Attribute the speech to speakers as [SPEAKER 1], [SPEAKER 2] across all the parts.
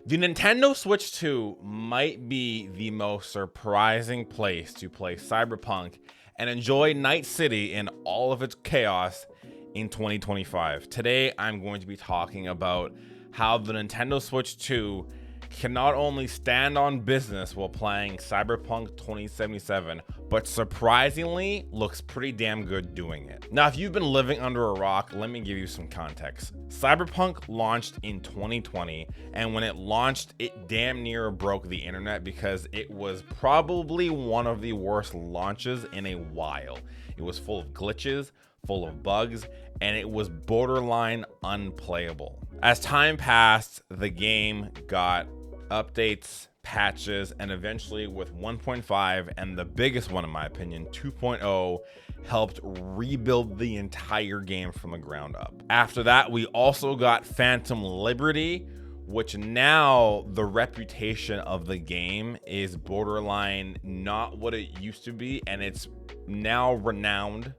[SPEAKER 1] The Nintendo Switch 2 might be the most surprising place to play Cyberpunk and enjoy Night City in all of its chaos in 2025. Today, I'm going to be talking about how the Nintendo Switch 2 can not only stand on business while playing Cyberpunk 2077, but surprisingly looks pretty damn good doing it. Now, if you've been living under a rock, let me give you some context. Cyberpunk launched in 2020, and when it launched, it damn near broke the internet because it was probably one of the worst launches in a while. It was full of glitches, full of bugs, and it was borderline unplayable. As time passed, the game got updates, patches, and eventually with 1.5 and the biggest one in my opinion, 2.0, helped rebuild the entire game from the ground up. After that, we also got Phantom Liberty, which now the reputation of the game is borderline not what it used to be, and it's now renowned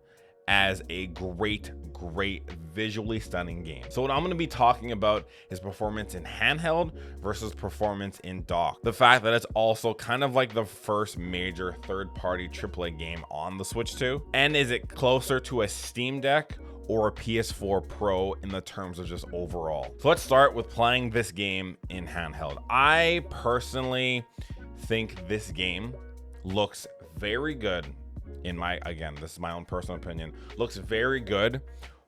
[SPEAKER 1] as a great visually stunning game. So what I'm going to be talking about is performance in handheld versus performance in dock. The fact that it's also kind of like the first major third-party AAA game on the Switch 2, and is it closer to a Steam Deck or a PS4 Pro in the terms of just overall. So let's start with playing this game in handheld. I personally think this game looks very good. Again, this is my own personal opinion, looks very good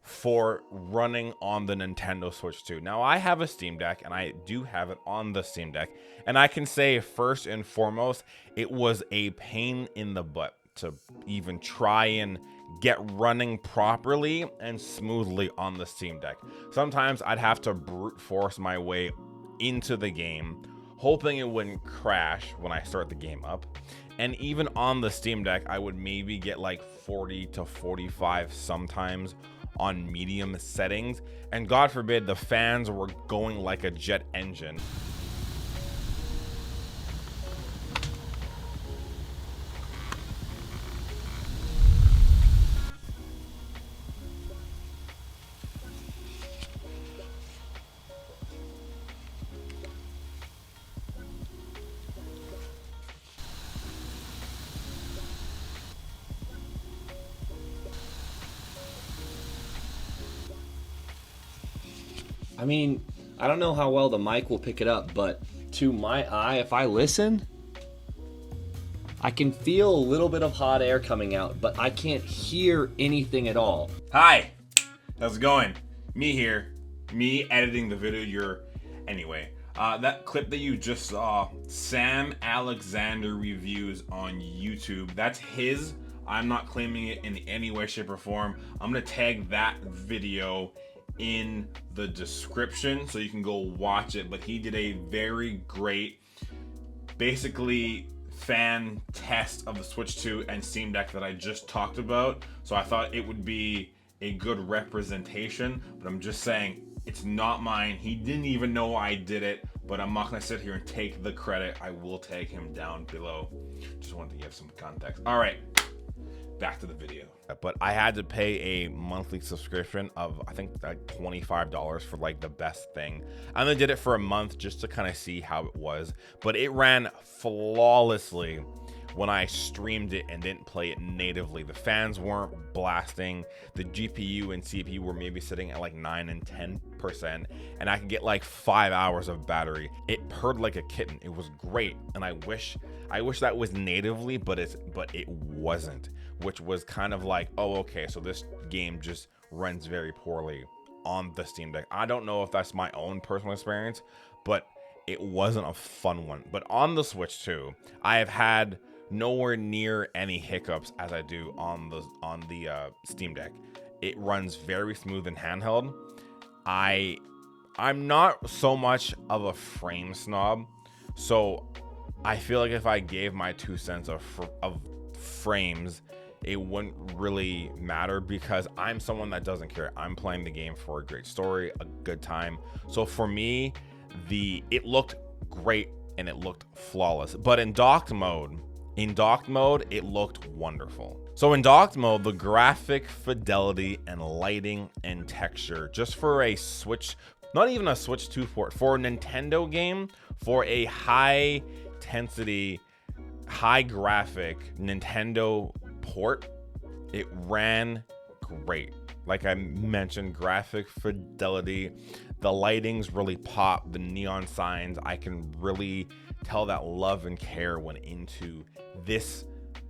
[SPEAKER 1] for running on the Nintendo Switch 2. Now, I have a Steam Deck, and I do have it on the Steam Deck, and I can say first and foremost, it was a pain in the butt to even try and get running properly and smoothly on the Steam Deck. Sometimes I'd have to brute force my way into the game, hoping it wouldn't crash when I start the game up. And even on the Steam Deck, I would maybe get like 40 to 45 sometimes on medium settings. And God forbid the fans were going like a jet engine.
[SPEAKER 2] I mean, I don't know how well the mic will pick it up, but to my eye, if I listen, I can feel a little bit of hot air coming out, but I can't hear anything at all.
[SPEAKER 1] Hi, how's it going? Me here, me editing the video. Anyway, that clip that you just saw, Sam Alexander reviews on YouTube, that's his. I'm not claiming it in any way, shape, or form. I'm gonna tag that video in the description so you can go watch it, but he did a very great basically fan test of the Switch 2 and Steam Deck that I just talked about, so I thought it would be a good representation. But I'm just saying, it's not mine. He didn't even know I did it, but I'm not gonna sit here and take the credit. I will tag him down below. Just wanted to give some context. All right, back to the video. But I had to pay a monthly subscription of, I think, like $25 for like the best thing. I only did it for a month just to kind of see how it was, but it ran flawlessly when I streamed it and didn't play it natively. The fans weren't blasting. The GPU and CPU were maybe sitting at like 9 and 10%, and I could get like 5 hours of battery. It purred like a kitten. It was great, and I wish that was natively, but it wasn't, which was kind of like, oh, okay, so this game just runs very poorly on the Steam Deck. I don't know if that's my own personal experience, but it wasn't a fun one. But on the Switch 2, I have had nowhere near any hiccups as I do on the Steam Deck. It runs very smooth in handheld. I'm not so much of a frame snob, so I feel like if I gave my 2 cents of frames, it wouldn't really matter because I'm someone that doesn't care. I'm playing the game for a great story, a good time. So for me, it looked great and it looked flawless. But in docked mode, it looked wonderful. So in docked mode, the graphic fidelity and lighting and texture, just for a Switch not even a Switch 2 port, for a Nintendo game, for a high intensity, high graphic Nintendo port, it ran great. Like I mentioned, graphic fidelity, the lighting's really pop, the neon signs, I can really tell that love and care went into this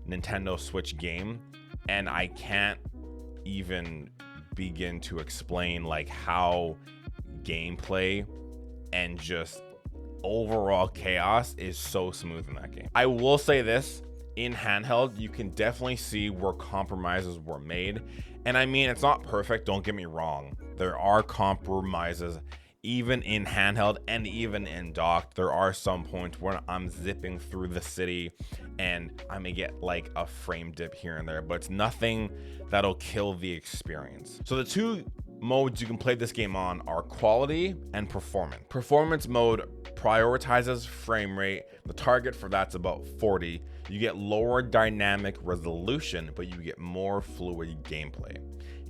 [SPEAKER 1] Nintendo Switch game, and I can't even begin to explain like how gameplay and just overall chaos is so smooth in that game. I will say this, in handheld, you can definitely see where compromises were made. And I mean, it's not perfect, don't get me wrong. There are compromises even in handheld and even in docked. There are some points where I'm zipping through the city and I may get like a frame dip here and there, but it's nothing that'll kill the experience. So the two modes you can play this game on are quality and performance. Performance mode prioritizes frame rate. The target for that's about 40. You get lower dynamic resolution, but you get more fluid gameplay.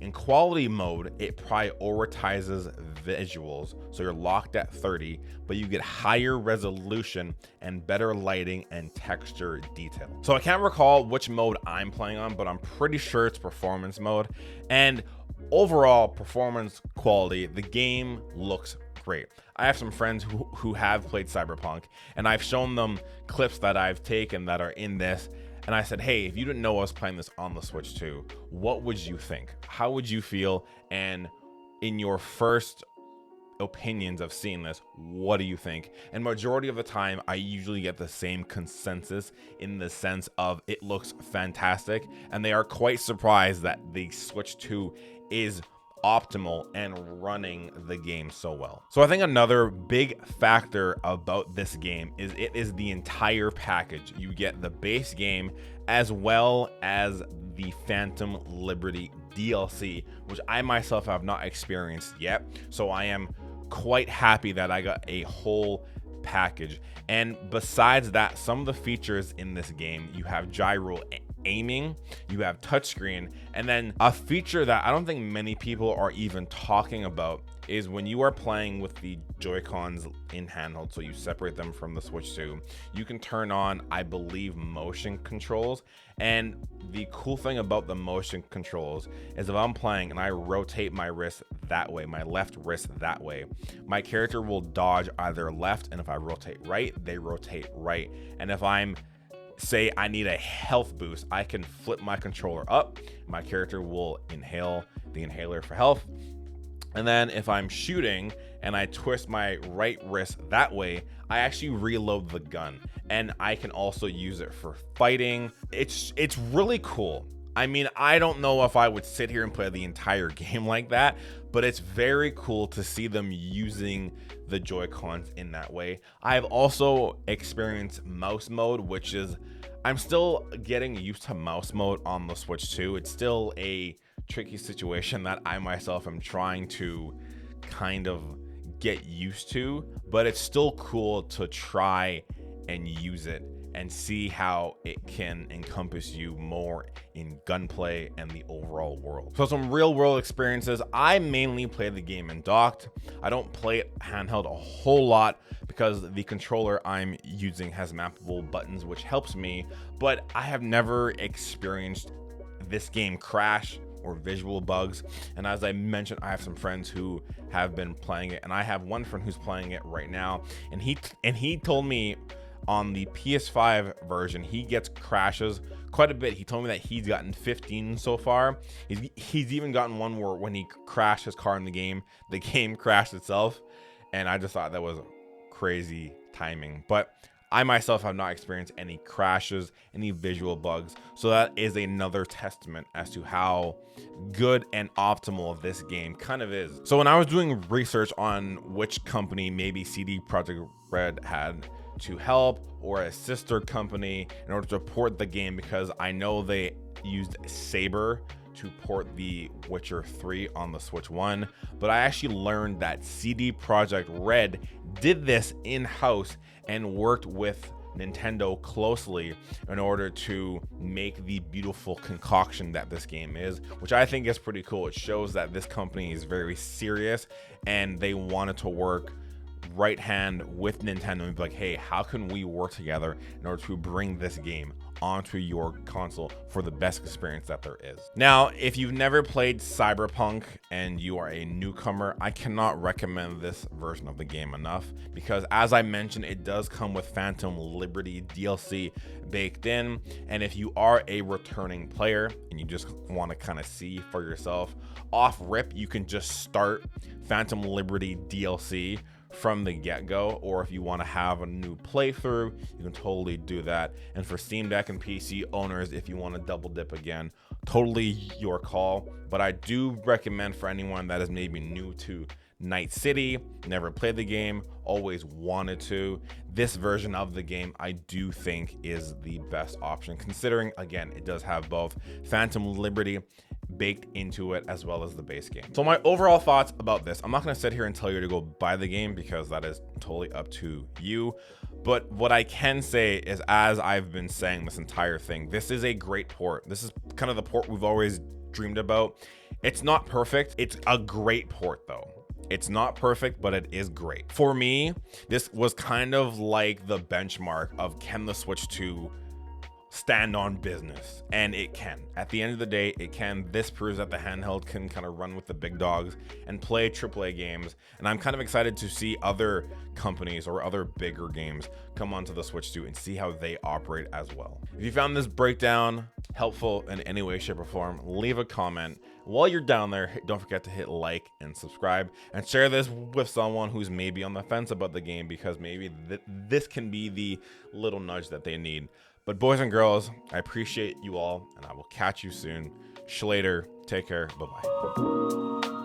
[SPEAKER 1] In quality mode, it prioritizes visuals, so you're locked at 30, but you get higher resolution and better lighting and texture detail. So I can't recall which mode I'm playing on, but I'm pretty sure it's performance mode. And overall performance quality, the game looks great. I have some friends who have played Cyberpunk, and I've shown them clips that I've taken that are in this. And I said, hey, if you didn't know I was playing this on the Switch 2, what would you think? How would you feel? And in your first opinions of seeing this, what do you think? And majority of the time, I usually get the same consensus in the sense of it looks fantastic. And they are quite surprised that the Switch 2 is optimal and running the game so well. So I think another big factor about this game is it is the entire package. You get the base game as well as the Phantom Liberty DLC, which I myself have not experienced yet. So I am quite happy that I got a whole package. And besides that, some of the features in this game, you have gyro aiming, you have touchscreen, and then a feature that I don't think many people are even talking about is when you are playing with the Joy-Cons in handheld, so you separate them from the Switch 2, you can turn on, I believe, motion controls. And the cool thing about the motion controls is if I'm playing and I rotate my wrist that way, my left wrist that way, my character will dodge either left, and if I rotate right, they rotate right. And if I'm say I need a health boost, I can flip my controller up, my character will inhale the inhaler for health. And then if I'm shooting and I twist my right wrist that way, I actually reload the gun, and I can also use it for fighting. It's really cool. I mean, I don't know if I would sit here and play the entire game like that, but it's very cool to see them using the Joy-Cons in that way. I've also experienced mouse mode, which is, I'm still getting used to mouse mode on the Switch 2. It's still a tricky situation that I myself am trying to kind of get used to, but it's still cool to try and use it and see how it can encompass you more in gunplay and the overall world. So some real world experiences. I mainly play the game in docked. I don't play it handheld a whole lot because the controller I'm using has mappable buttons, which helps me, but I have never experienced this game crash or visual bugs. And as I mentioned, I have some friends who have been playing it, and I have one friend who's playing it right now, and he told me on the PS5 version, he gets crashes quite a bit. He told me that he's gotten 15 so far. He's even gotten one where when he crashed his car in the game crashed itself. And I just thought that was crazy timing. But I myself have not experienced any crashes, any visual bugs. So that is another testament as to how good and optimal this game kind of is. So when I was doing research on which company maybe CD Projekt Red had to help, or a sister company, in order to port the game, because I know they used Saber to port the Witcher 3 on the Switch 1, but I actually learned that CD Projekt Red did this in-house and worked with Nintendo closely in order to make the beautiful concoction that this game is, which I think is pretty cool. It shows that this company is very serious and they wanted to work right hand with Nintendo and be like, hey, how can we work together in order to bring this game onto your console for the best experience that there is. Now, if you've never played Cyberpunk and you are a newcomer, I cannot recommend this version of the game enough, because as I mentioned, it does come with Phantom Liberty DLC baked in, and if you are a returning player and you just want to kind of see for yourself, off rip, you can just start Phantom Liberty DLC from the get-go, or if you want to have a new playthrough, you can totally do that. And for Steam Deck and PC owners, if you want to double dip again, totally your call. But I do recommend for anyone that is maybe new to Night City, never played the game, always wanted to, this version of the game I do think is the best option, considering again it does have both Phantom Liberty baked into it as well as the base game. So my overall thoughts about this, I'm not going to sit here and tell you to go buy the game because that is totally up to you, but what I can say is, as I've been saying this entire thing, this is a great port. This is kind of the port we've always dreamed about. It's not perfect, it's a great port though. It's not perfect, but it is great. For me, this was kind of like the benchmark of, can the Switch 2 stand on business? And it can. At the end of the day, it can. This proves that the handheld can kind of run with the big dogs and play AAA games. And I'm kind of excited to see other companies or other bigger games come onto the Switch 2 and see how they operate as well. If you found this breakdown helpful in any way, shape, or form, leave a comment. While you're down there, don't forget to hit like and subscribe, and share this with someone who's maybe on the fence about the game, because maybe this can be the little nudge that they need. But boys and girls, I appreciate you all, and I will catch you soon. Schlater, take care, bye-bye.